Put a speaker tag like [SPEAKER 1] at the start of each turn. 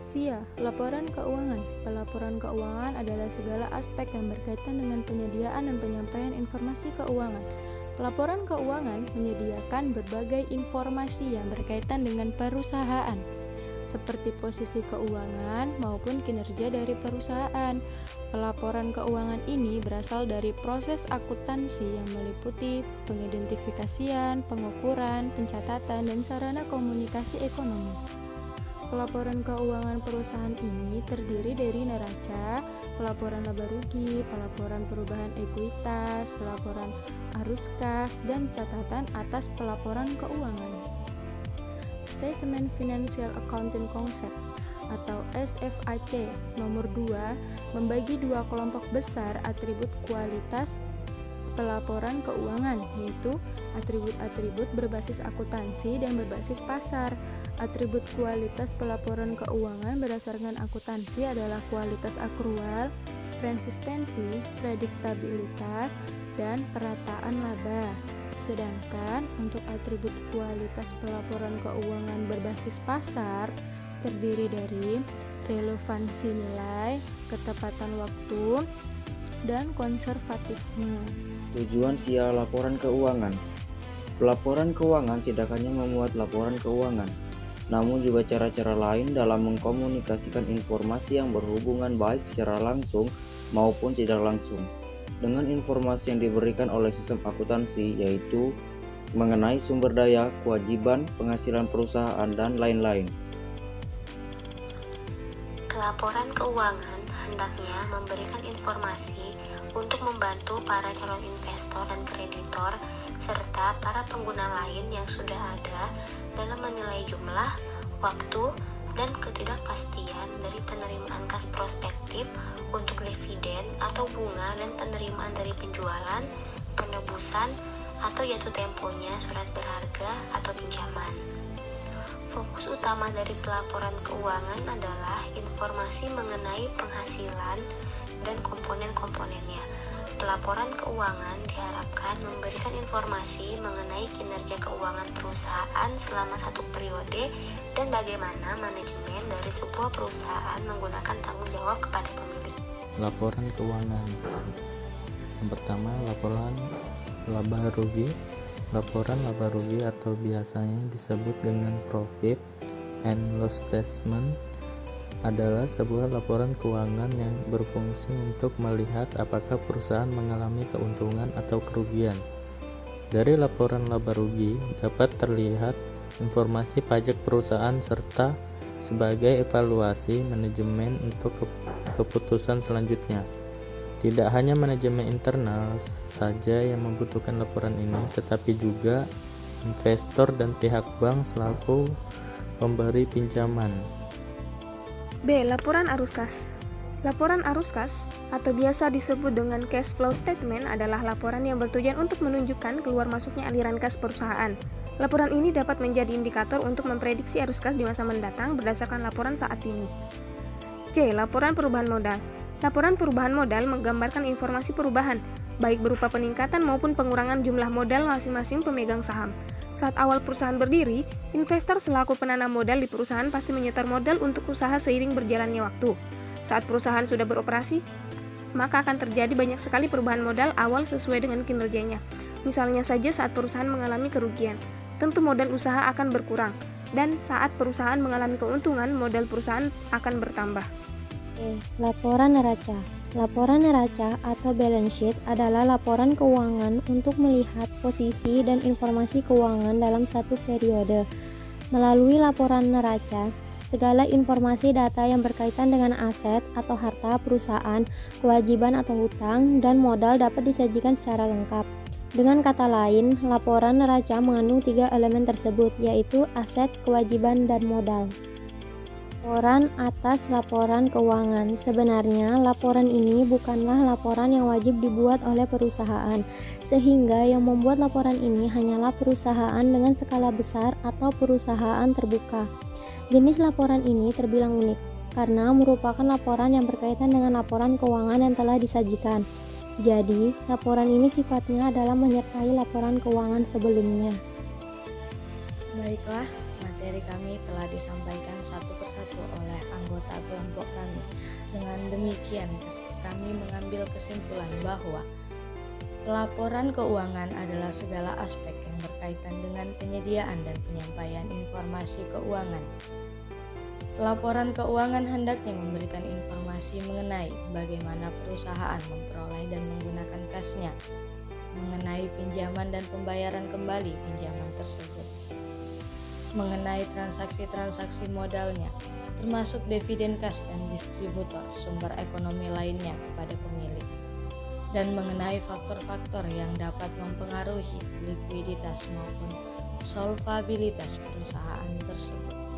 [SPEAKER 1] SIA, laporan keuangan. Pelaporan keuangan adalah segala aspek yang berkaitan dengan penyediaan dan penyampaian informasi keuangan. Pelaporan keuangan menyediakan berbagai informasi yang berkaitan dengan perusahaan, seperti posisi keuangan maupun kinerja dari perusahaan. Pelaporan keuangan ini berasal dari proses akuntansi yang meliputi pengidentifikasian, pengukuran, pencatatan, dan sarana komunikasi ekonomi. Pelaporan keuangan perusahaan ini terdiri dari neraca, pelaporan laba rugi, pelaporan perubahan ekuitas, pelaporan arus kas, dan catatan atas pelaporan keuangan. Statement Financial Accounting Concept atau SFAC nomor 2 membagi dua kelompok besar atribut kualitas pelaporan keuangan, yaitu atribut-atribut berbasis akuntansi dan berbasis pasar. Atribut kualitas pelaporan keuangan berdasarkan akuntansi adalah kualitas akrual, konsistensi, prediktabilitas, dan perataan laba. Sedangkan untuk atribut kualitas pelaporan keuangan berbasis pasar terdiri dari relevansi nilai, ketepatan waktu, dan konservatisme.
[SPEAKER 2] Tujuan SIA laporan keuangan. Pelaporan keuangan tidak hanya memuat laporan keuangan, namun juga cara-cara lain dalam mengkomunikasikan informasi yang berhubungan baik secara langsung maupun tidak langsung dengan informasi yang diberikan oleh sistem akuntansi, yaitu mengenai sumber daya, kewajiban, penghasilan perusahaan, dan lain-lain.
[SPEAKER 3] Pelaporan keuangan hendaknya memberikan informasi untuk membantu para calon investor dan kreditor serta para pengguna lain yang sudah ada dalam menilai jumlah, waktu, dan ketidakpastian dari penerimaan kas prospektif untuk dividen atau bunga dan penerimaan dari penjualan, penebusan, atau jatuh temponya surat berharga atau pinjaman. Fokus utama dari pelaporan keuangan adalah informasi mengenai penghasilan dan komponen-komponennya. Pelaporan keuangan diharapkan memberikan informasi mengenai kinerja keuangan perusahaan selama satu periode dan bagaimana manajemen dari sebuah perusahaan menggunakan tanggung jawab kepada pemilik.
[SPEAKER 4] Laporan keuangan. Yang pertama, laporan laba rugi. Laporan laba rugi atau biasanya disebut dengan profit and loss statement adalah sebuah laporan keuangan yang berfungsi untuk melihat apakah perusahaan mengalami keuntungan atau kerugian. Dari laporan laba rugi dapat terlihat informasi pajak perusahaan serta sebagai evaluasi manajemen untuk keputusan selanjutnya. Tidak hanya manajemen internal saja yang membutuhkan laporan ini, tetapi juga investor dan pihak bank selaku pemberi pinjaman.
[SPEAKER 5] B. Laporan arus kas. Laporan arus kas atau biasa disebut dengan cash flow statement adalah laporan yang bertujuan untuk menunjukkan keluar masuknya aliran kas perusahaan. Laporan ini dapat menjadi indikator untuk memprediksi arus kas di masa mendatang berdasarkan laporan saat ini. C. Laporan perubahan modal. Laporan perubahan modal menggambarkan informasi perubahan, baik berupa peningkatan maupun pengurangan jumlah modal masing-masing pemegang saham. Saat awal perusahaan berdiri, investor selaku penanam modal di perusahaan pasti menyetor modal untuk usaha seiring berjalannya waktu. Saat perusahaan sudah beroperasi, maka akan terjadi banyak sekali perubahan modal awal sesuai dengan kinerjanya. Misalnya saja saat perusahaan mengalami kerugian, tentu modal usaha akan berkurang, dan saat perusahaan mengalami keuntungan, modal perusahaan akan bertambah.
[SPEAKER 6] Laporan neraca. Laporan neraca atau balance sheet adalah laporan keuangan untuk melihat posisi dan informasi keuangan dalam satu periode. Melalui laporan neraca, segala informasi data yang berkaitan dengan aset atau harta perusahaan, kewajiban atau hutang, dan modal dapat disajikan secara lengkap. Dengan kata lain, laporan neraca mengandung 3 elemen tersebut, yaitu aset, kewajiban, dan modal. Laporan atas laporan keuangan. Sebenarnya, laporan ini bukanlah laporan yang wajib dibuat oleh perusahaan, sehingga yang membuat laporan ini hanyalah perusahaan dengan skala besar atau perusahaan terbuka. Jenis laporan ini terbilang unik, karena merupakan laporan yang berkaitan dengan laporan keuangan yang telah disajikan. Jadi, laporan ini sifatnya adalah menyertai laporan keuangan sebelumnya.
[SPEAKER 1] Baiklah, materi
[SPEAKER 7] materi kami telah disampaikan satu persatu oleh anggota kelompok kami. Dengan demikian, kami mengambil kesimpulan bahwa pelaporan keuangan adalah segala aspek yang berkaitan dengan penyediaan dan penyampaian informasi keuangan. Pelaporan keuangan hendaknya memberikan informasi mengenai bagaimana perusahaan memperoleh dan menggunakan kasnya, mengenai pinjaman dan pembayaran kembali pinjaman tersebut, mengenai transaksi-transaksi modalnya, termasuk dividen kas dan distributor sumber ekonomi lainnya kepada pemilik, dan mengenai faktor-faktor yang dapat mempengaruhi likuiditas maupun solvabilitas perusahaan tersebut.